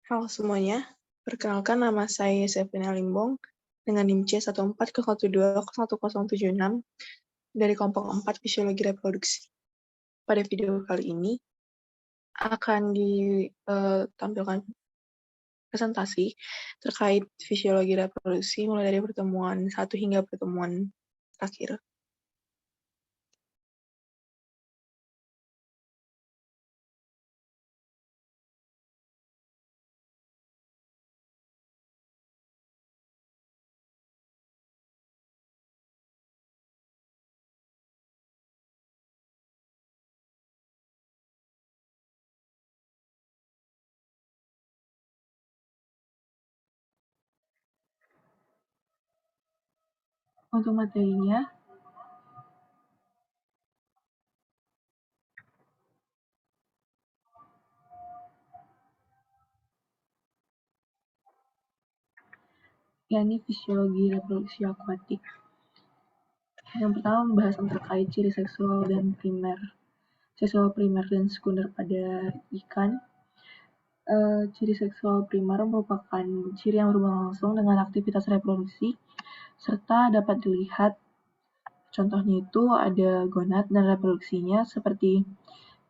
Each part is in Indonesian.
Halo semuanya, perkenalkan nama saya Sevina Limbong dengan NIM C1402011076 dari kelompok 4 Fisiologi Reproduksi. Pada video kali ini akan ditampilkan presentasi terkait fisiologi reproduksi mulai dari pertemuan 1 hingga pertemuan terakhir. Untuk materinya, yakni fisiologi reproduksi akuatik. Yang pertama membahas terkait ciri seksual primer dan sekunder pada ikan. Ciri seksual primer merupakan ciri yang berhubungan langsung dengan aktivitas reproduksi, serta dapat dilihat contohnya itu ada gonad dan reproduksinya seperti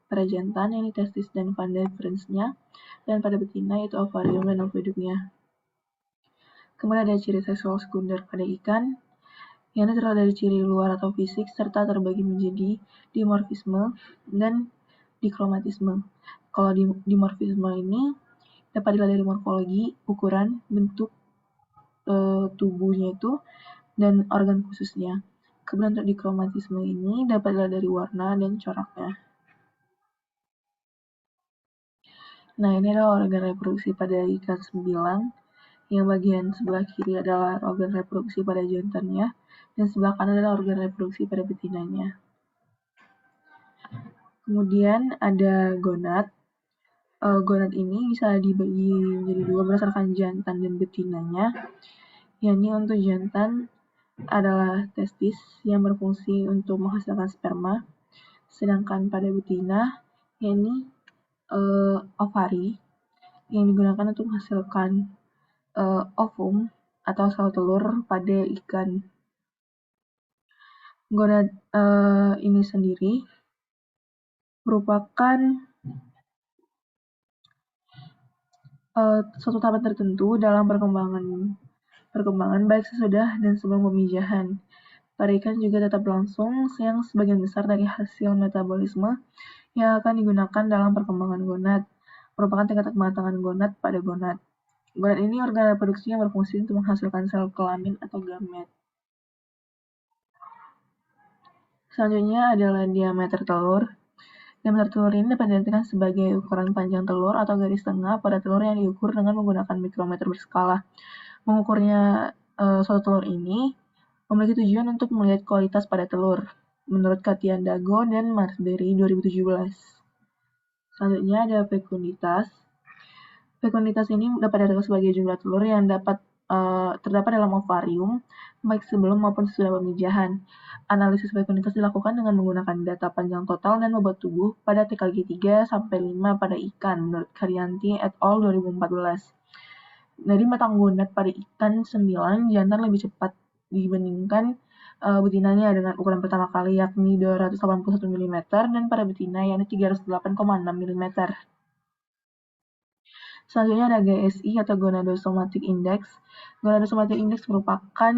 pada jantan ini testis dan van deferensnya, dan pada betina itu ovarium dan oviduknya. Kemudian ada ciri seksual sekunder pada ikan, yang terlihat dari ciri luar atau fisik serta terbagi menjadi dimorfisme dan dikromatisme. Kalau dimorfisme ini dapat dilihat dari morfologi, ukuran, bentuk tubuhnya itu, dan organ khususnya. Kemudian untuk dikromatisme ini dapat dilihat dari warna dan coraknya. Nah, ini adalah organ reproduksi pada ikan sembilang. Yang bagian sebelah kiri adalah organ reproduksi pada jantannya, dan sebelah kanan adalah organ reproduksi pada betinanya. Kemudian ada gonad. Gonad ini bisa dibagi menjadi dua berdasarkan jantan dan betinanya. Yakni untuk jantan adalah testis yang berfungsi untuk menghasilkan sperma, sedangkan pada betina yakni ovari yang digunakan untuk menghasilkan ovum atau sel telur pada ikan. Gonad ini sendiri merupakan suatu tahapan tertentu dalam perkembangan baik sesudah dan sebelum pemijahan. Pada ikan juga tetap berlangsung yang sebagian besar dari hasil metabolisme yang akan digunakan dalam perkembangan gonad, merupakan tingkat kematangan gonad pada gonad. Gonad ini organ reproduksi yang berfungsi untuk menghasilkan sel kelamin atau gamet. Selanjutnya adalah diameter telur. Diameter telur ini dapat diartikan sebagai ukuran panjang telur atau garis tengah pada telur yang diukur dengan menggunakan mikrometer berskala. Mengukurnya suatu telur ini memiliki tujuan untuk melihat kualitas pada telur, menurut Katyan Dago dan Marsberry 2017. Selanjutnya ada fekunditas. Fekunditas ini dapat diartikan sebagai jumlah telur yang terdapat dalam ovarium, baik sebelum maupun sesudah pemijahan. Analisis fekunditas dilakukan dengan menggunakan data panjang total dan bobot tubuh pada TKG 3-5 pada ikan, menurut Karyanti et al. 2014. Dari matang gonad pada ikan 9, jantan lebih cepat dibandingkan betinanya dengan ukuran pertama kali yakni 281 mm dan pada betina yakni 308,6 mm. Selanjutnya ada GSI atau Gonadosomatic Index. Gonadosomatic Index merupakan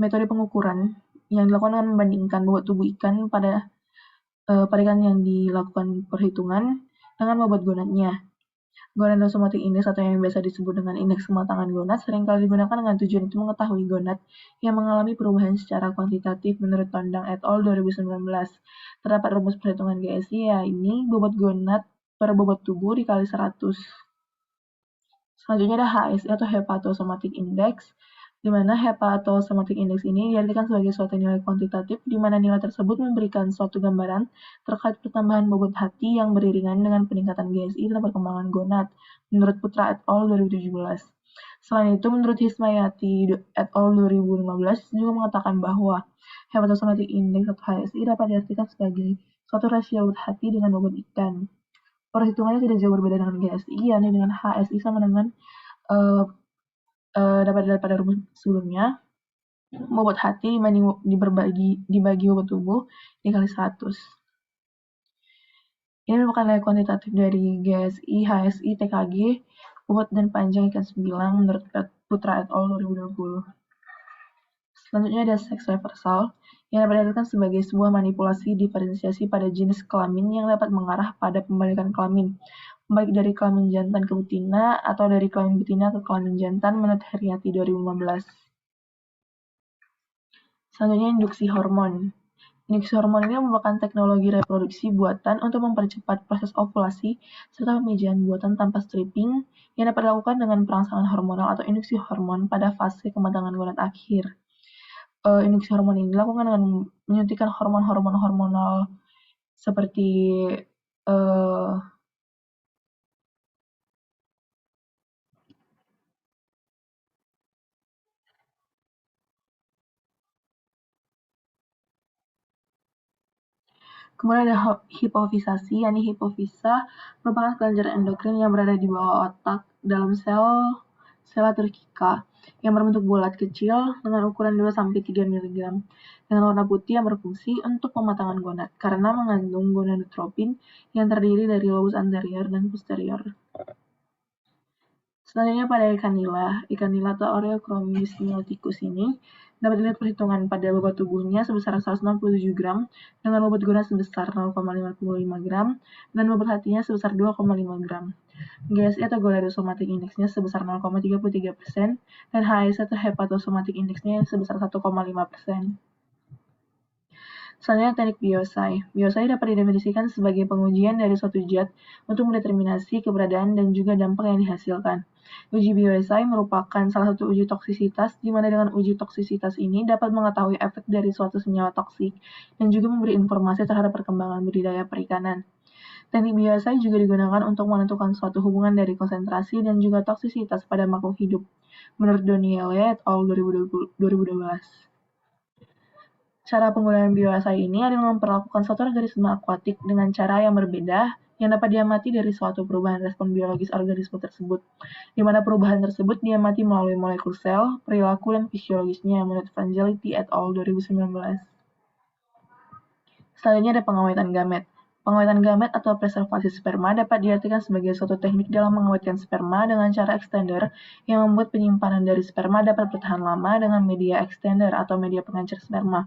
metode pengukuran yang dilakukan dengan membandingkan bobot tubuh ikan pada ikan yang dilakukan perhitungan dengan bobot gonadnya. Gonadosomatic Index atau yang biasa disebut dengan indeks kematangan gonad seringkali digunakan dengan tujuan untuk mengetahui gonad yang mengalami perubahan secara kuantitatif menurut Tondang et al. 2019. Terdapat rumus perhitungan GSI yaitu bobot gonad per bobot tubuh dikali 100. Selanjutnya ada HSI atau Hepatosomatic Index, di mana Hepatosomatic Index ini diartikan sebagai suatu nilai kuantitatif di mana nilai tersebut memberikan suatu gambaran terkait pertambahan bobot hati yang beriringan dengan peningkatan GSI dalam perkembangan gonad, menurut Putra et al. 2017. Selain itu, menurut Hismayati et al. 2015 juga mengatakan bahwa Hepatosomatic Index atau HSI dapat diartikan sebagai suatu rasio bobot hati dengan bobot ikan. Perhitungannya tidak jauh berbeda dengan GSI, yakni dengan HSI sama dengan dapat dilihat pada rumus sebelumnya, bobot hati dibagi bobot tubuh dikali 100. Ini merupakan nilai kuantitatif dari GSI, HSI, TKG, bobot dan panjang ikan sebilang menurut Putra et al. 2020. Selanjutnya ada seks reversal, yang dapat diartikan sebagai sebuah manipulasi diferensiasi pada jenis kelamin yang dapat mengarah pada pembalikan kelamin, baik dari kelamin jantan ke betina atau dari kelamin betina ke kelamin jantan menurut Heriati 2015. Selanjutnya induksi hormon. Induksi hormon ini merupakan teknologi reproduksi buatan untuk mempercepat proses ovulasi serta pemijahan buatan tanpa stripping yang dapat dilakukan dengan perangsangan hormonal atau induksi hormon pada fase kematangan gonad akhir. Induksi hormon ini dilakukan dengan menyuntikkan hormon-hormon hormonal seperti kemudian ada hipofisasi, yakni hipofisa merupakan kelenjar endokrin yang berada di bawah otak dalam sel turkika yang berbentuk bulat kecil dengan ukuran 2-3 mg dengan warna putih yang berfungsi untuk pematangan gonad karena mengandung gonadotropin yang terdiri dari lobus anterior dan posterior. Selanjutnya pada ikan nila. Ikan nila atau Oreochromis niloticus ini dapat dilihat perhitungan pada bobot tubuhnya sebesar 167 gram dengan bobot gonad sebesar 0,55 gram dan bobot hatinya sebesar 2,5 gram. GSI atau Gonadosomatic Index-nya sebesar 0,33% dan HSI atau Hepatosomatic Index-nya sebesar 1,5%. Selanjutnya teknik biosai. Biosai dapat didefinisikan sebagai pengujian dari suatu zat untuk mendeterminasi keberadaan dan juga dampak yang dihasilkan. Uji biosai merupakan salah satu uji toksisitas, di mana dengan uji toksisitas ini dapat mengetahui efek dari suatu senyawa toksik dan juga memberi informasi terhadap perkembangan budidaya perikanan. Teknik biosai juga digunakan untuk menentukan suatu hubungan dari konsentrasi dan juga toksisitas pada makhluk hidup, menurut Daniele et al. 2012. Cara penggunaan biosai ini adalah memperlakukan suatu organisme akuatik dengan cara yang berbeda yang dapat diamati dari suatu perubahan respon biologis organisme tersebut, di mana perubahan tersebut diamati melalui molekul sel, perilaku, dan fisiologisnya menurut Vangelis et al. 2019. Selanjutnya ada pengawetan gamet. Pengawetan gamet atau preservasi sperma dapat diartikan sebagai suatu teknik dalam mengawetkan sperma dengan cara extender yang membuat penyimpanan dari sperma dapat bertahan lama dengan media extender atau media pengencer sperma.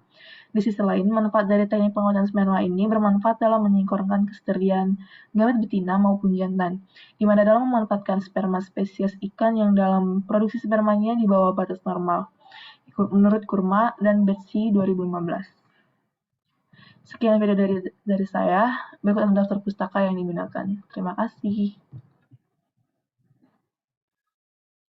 Di sisi lain, manfaat dari teknik pengawetan sperma ini bermanfaat dalam menyingkronkan kesetiaan gamet betina maupun jantan, di mana dalam memanfaatkan sperma spesies ikan yang dalam produksi spermanya di bawah batas normal, menurut Kurma dan Betsy 2015. Sekian video dari saya. Berikut daftar pustaka yang digunakan. Terima kasih.